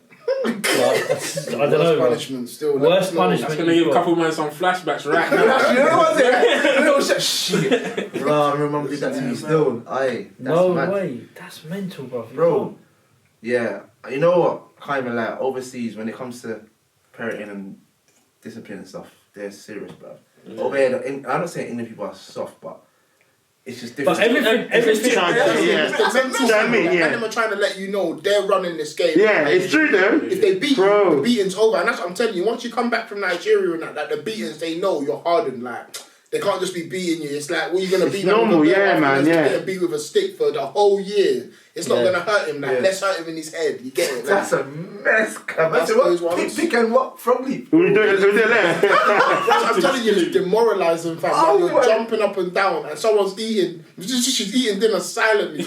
Like, I don't know. Punishment still. Worst punishment. That's gonna give a couple man some flashbacks right now. You know what? Shit. Bro, I remember did that to me still. No way. That's mental, bro. Yeah. You know what? I can't even lie. Overseas, when it comes to parenting and discipline and stuff, they're serious, bro. Over here, I'm not saying Indian people are soft, but it's just different. But everything. And them are trying to let you know they're running this game. Yeah, it's true though. If they beat you, the beating's over. And that's what I'm telling you. Once you come back from Nigeria and that, the beatings, they know you're hardened. Like They can't just be beating you. It's like, what are you gonna beat? Normal, man. Get beat with a stick for the whole year. It's not gonna hurt him. Like, let's hurt him in his head. You get it? That's a mess, cuz. That's those ones. Pick and what? Frogly. We do it there. I'm telling you, it's demoralising, fam. Like, you're jumping up and down, and someone's eating. She's eating dinner silently.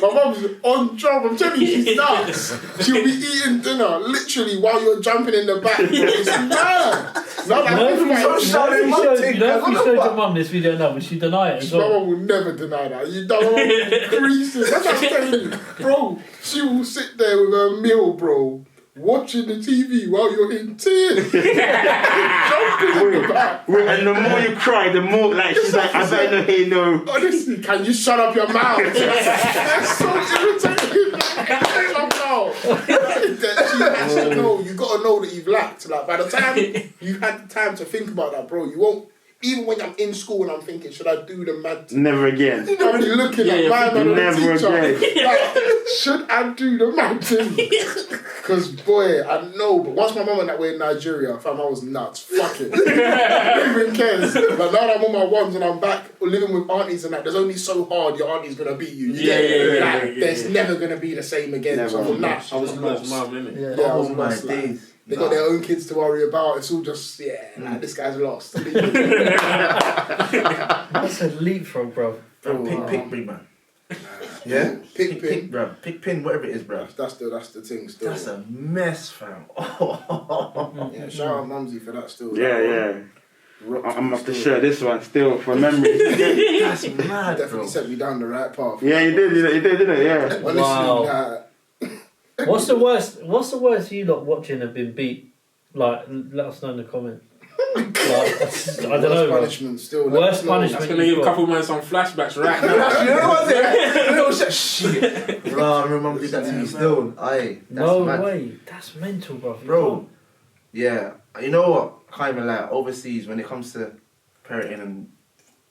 Bro, my mum's on job. I'm telling you, she's nuts. She'll be eating dinner literally while you're jumping in the back. It's mad. You know if you showed your mum this video now, would she deny it as well? My mum will never deny that. You don't increases. That's what I'm telling you. Bro, she will sit there with her meal, bro, watching the TV while you're in tears. Jumping in the back. And the more you cry, the more like she's like, I better not hear no. Honestly, can you shut up your mouth? That's so irritating. Shut up. You gotta know that you've lacked. Like, by the time you've had the time to think about that, bro, you won't. Even when I'm in school and I'm thinking, should I do the mad thing? Never again. I'm looking at my man and the teacher. Again. Like, should I do the mad thing? Because, boy, I know. But once my mum went that way in Nigeria, fam, I was nuts. Fuck it. Who even cares? But now that I'm on my ones and I'm back living with aunties and that, there's only so hard your auntie's going to beat you. There's never going to be the same again. Never. So I was lost. Yeah, I was lost. days. They got their own kids to worry about. It's all just, like, this guy's lost. That's a leapfrog, bro. Pick, big man. Yeah? Pick pin. Bro. Pick pin, whatever it is, bro. That's the thing still. That's a mess, fam. Yeah, shout out Mumsy for that still. Yeah. I'm off to share this one still for memory. That's mad, Definitely set me down the right path. Yeah, you did, didn't it? Yeah. Honestly, wow. What's the worst you lot watching have been beat? Like, let us know in the comments. Like, I don't know. Punishment still. Worst punishment. That's gonna give a couple man some flashbacks right now. You know what I'm saying? Shit. Bro, I remember did that to me still. Aye. No way. That's mental, bro. Yeah. You know what? I can't even lie. Overseas, when it comes to parenting and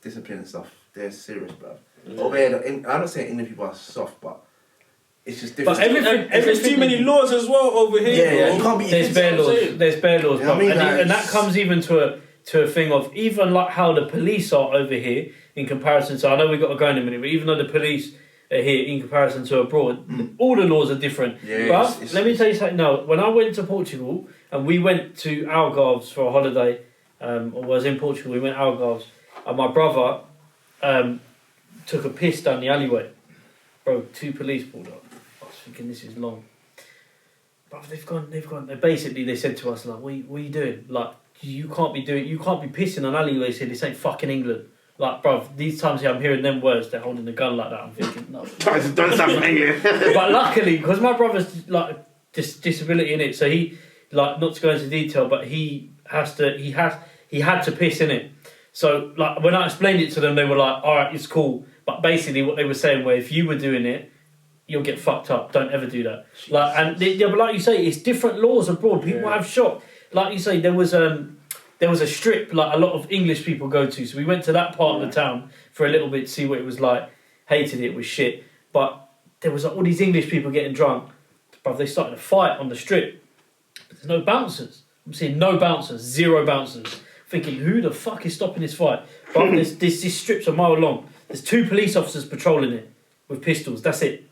discipline and stuff, they're serious, bro. Over here, I'm not saying Indian people are soft, but it's just different. But there's too many laws as well over here. Yeah, you can't be. There's bare laws. There's bare laws, you know what I mean? and that comes even to a thing of even like how the police are over here in comparison. So I know we got to go in a minute, but even though the police are here in comparison to abroad, all the laws are different. Yeah, but let me tell you something. No, when I went to Portugal and we went to Algarves for a holiday, or was in Portugal, we went Algarves, and my brother took a piss down the alleyway. Bro, 2 police pulled up. I was thinking, this is long. But they've gone. They said to us, like, what are you doing? Like, you can't be pissing on alleyways here. This ain't fucking England. Like, bro, these times here I'm hearing them words, they're holding a gun like that. I'm thinking, no. Don't sound English. But luckily, because my brother's like disability in it, so he, like, not to go into detail, but he had to piss in it. So, like, when I explained it to them, they were like, all right, it's cool. But basically what they were saying was, if you were doing it, you'll get fucked up. Don't ever do that. Like, and but like you say, it's different laws abroad. People have shot. Like you say, there was a strip like a lot of English people go to. So we went to that part of the town for a little bit to see what it was like. Hated it, was shit. But there was like, all these English people getting drunk. But they started a fight on the strip. But there's no bouncers. I'm seeing no bouncers, 0 bouncers. Thinking, who the fuck is stopping this fight? But this strip's a mile long. There's 2 police officers patrolling it with pistols. That's it.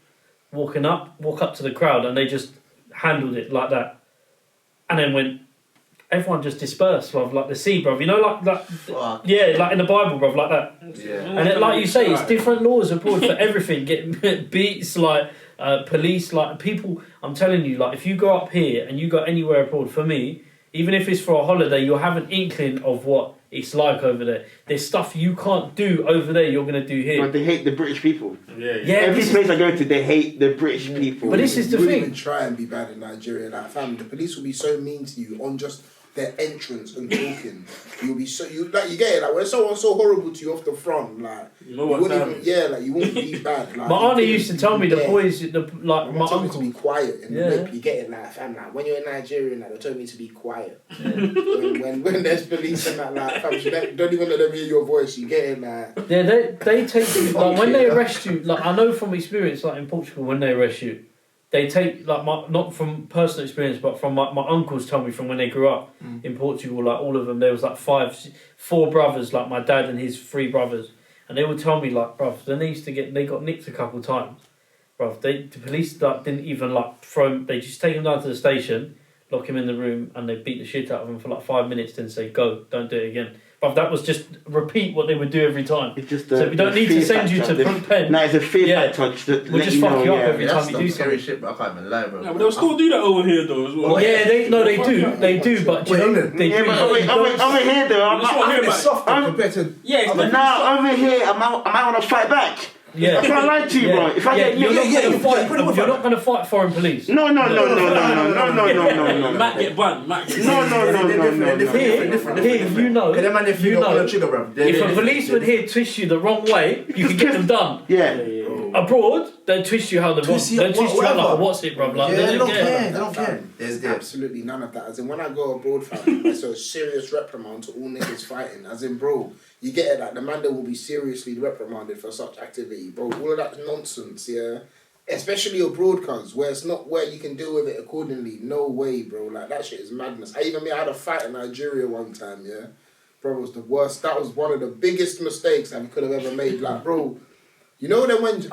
Walk up to the crowd, and they just handled it like that. And then everyone just dispersed, bruv, like the sea, bruv. You know, like like in the Bible, bruv, like that. Yeah. And like you say, it's different laws abroad for everything. Getting beats, like police, like people. I'm telling you, like if you go up here and you go anywhere abroad, for me, even if it's for a holiday, you'll have an inkling of what it's like over there. There's stuff you can't do over there you're going to do here. But they hate the British people. Yeah. Every place I go to, they hate the British people. But this is the wouldn't thing. even try and be bad in Nigeria. Like, fam, the police will be so mean to you on just their entrance and talking. You'll be so you get it. Like when someone's so horrible to you off the front, like you know what time? You won't be bad. Like, my auntie used to tell me the boys, like my told me uncle, to be quiet in the whip. You get it, like fam. Like when you're in Nigeria, like they told me to be quiet. When there's police and that, like fam, don't even let them hear your voice. You get it, like they take you, like when they arrest you. Like I know from experience, like in Portugal, when they arrest you, they take like not from personal experience, but from my uncles tell me from when they grew up in Portugal. Like all of them, there was like 4 brothers, like my dad and his 3 brothers, and they would tell me like, bruv, then they got nicked a couple of times, bruv. The police like didn't even like throw him. They just take him down to the station, lock him in the room, and they beat the shit out of him for like 5 minutes, then say go, don't do it again. But that was just repeat what they would do every time. It's just so we don't need to send you to put pen. No, it's a fear factor. We'll just fuck you up every time you do scary something. shit, but I can't even lie, bro. Yeah, but they'll still do that over here though as well. Oh, yeah, they do, but you know, they do. Over here though, I'm softer compared to. Yeah, but now over here, I might want to fight back. Yeah. I can't lie to you, bro. If I get you're not going to fight foreign police. No. Matt get banned. No. Here, you know, if a policeman here twists you the wrong way, you can get them done. Yeah. Abroad, they'll twist you how they want. They'll twist you like what's it, bro? Like, they don't care. There's absolutely none of that. As in, when I go abroad, fam, there's a serious reprimand to all niggas fighting. As in, bro, you get it, like, the man that will be seriously reprimanded for such activity. Bro, all of that nonsense, yeah? Especially abroad, cuz, where it's not where you can deal with it accordingly. No way, bro. Like, that shit is madness. I had a fight in Nigeria one time, yeah? Bro, it was the worst. That was one of the biggest mistakes I could have ever made. Like, bro... You know that when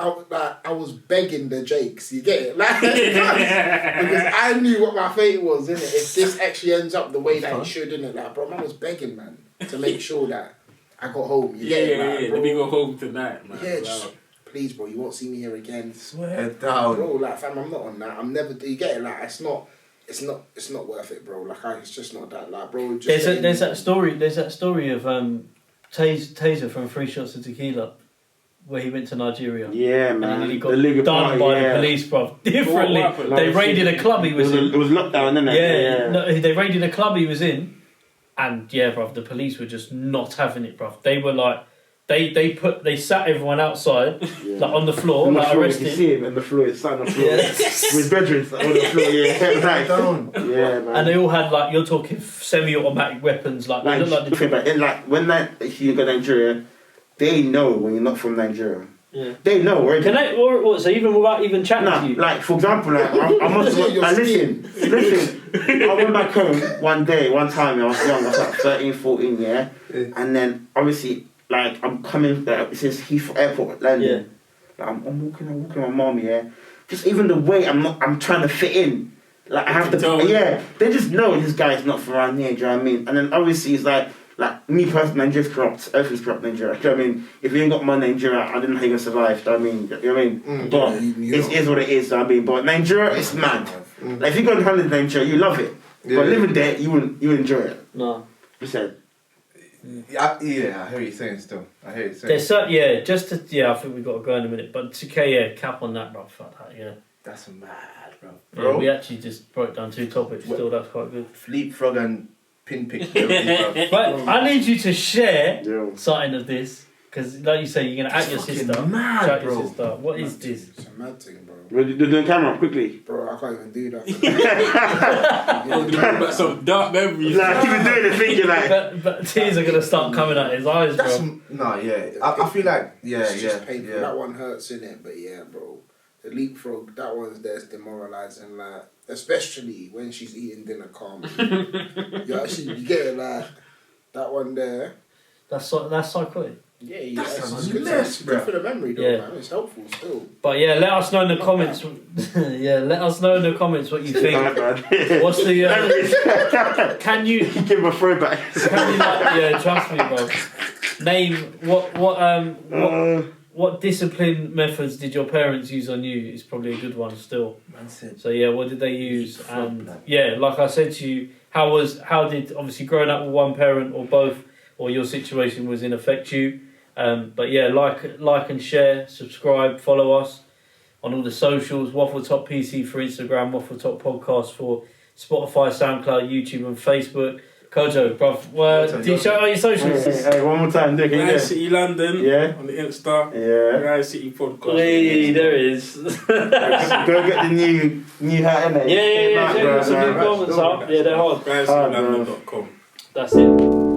I was begging the Jakes, you get it? Like, because I knew what my fate was, innit? If this actually ends up the way that it should, innit? Like, bro, man was begging, man, to make sure that I got home. You get it? Like, let me go home tonight, man. Yeah, just, please, bro, you won't see me here again. Swear down. Bro, like, fam, I'm not on that. I'm never, you get it? Like, it's not worth it, bro. Like, it's just not that. Like, bro, just... There's that story of Taser from 3 Shots of Tequila, where he went to Nigeria. Yeah, man. And he got done by the police, bro. Differently. They raided a club he was in. It was lockdown, innit? Yeah. No, they raided a club he was in. And yeah, bro, the police were just not having it, bro. They were like, they sat everyone outside, like on the floor, like arrested. You see him on the floor, he's sat on the floor. With bedrooms on the floor, yeah, man. And they all had, like, you're talking semi-automatic weapons, like they look like when you go to Nigeria, they know when you're not from Nigeria. Yeah. They know, right? Can they, or so even without even chatting to you? Like, for example, like, listen. I went back home one time, I was young, I was like 13, 14, yeah? And then, obviously, like, I'm coming, it says Heathrow Airport, London. Yeah. Like, I'm walking with my mum, yeah? Just even the way I'm trying to fit in. Like, I have to, they just know this guy's not from around here, do you know what I mean? And then, obviously, it's like me personally, Nigeria's corrupt. Everything's corrupt, Nigeria. Do you know what I mean? If you ain't got money in Nigeria, I don't know how you're going to survive. Do you know what I mean? Do you know what I mean? But it is what it is, do you know what I mean? But Nigeria, it's mad. Like, if you go to Holland, Nigeria, you love it. But living there, you enjoy it. No. You said. I hear what you're saying still. I hear what you're saying. I think we've got to go in a minute. But 2K, cap on that, bro. Fuck that, yeah. That's mad, bro. Yeah, we actually just broke down 2 topics. Still, that's quite good. Fleet frog and pin pick. But I need you to share something of this, because like you say, you're gonna at your sister. Mad, bro. Your sister. What is this? It's a mad thing, bro. We're doing camera quickly. Bro, I can't even do that. Some dark memories. Like, keep doing the thing, you're like. But tears are gonna start coming out his eyes, bro. I feel like it's just painful. That one hurts, innit? But yeah, bro. The leapfrog, that one's there, demoralising, like, especially when she's eating dinner calmly. You get it, like, that one there. That's psychotic. Yeah, that's good for the memory, though, man. It's helpful still. But yeah, let us know in the comments. Let us know in the comments what you think. What's the? Can you give him a throwback? Trust me, bro. Name what discipline methods did your parents use on you? Is probably a good one still. So yeah, what did they use? And like I said to you, how did obviously growing up with one parent or both, or your situation was in affect you? But yeah, like and share, subscribe, follow us on all the socials. Waffletop PC for Instagram, Waffletop Podcast for Spotify, SoundCloud, YouTube, and Facebook. Kojo, bruv, do you show all your socials? Hey, one more time, Dick. GrindcityLdn on the Insta. Yeah. Grindcity Podcast. Hey, there it is. Go get the new hat, innit? Yeah. Check out some new comments up. Yeah, they're hard. GrindcityLdn.com. That's it.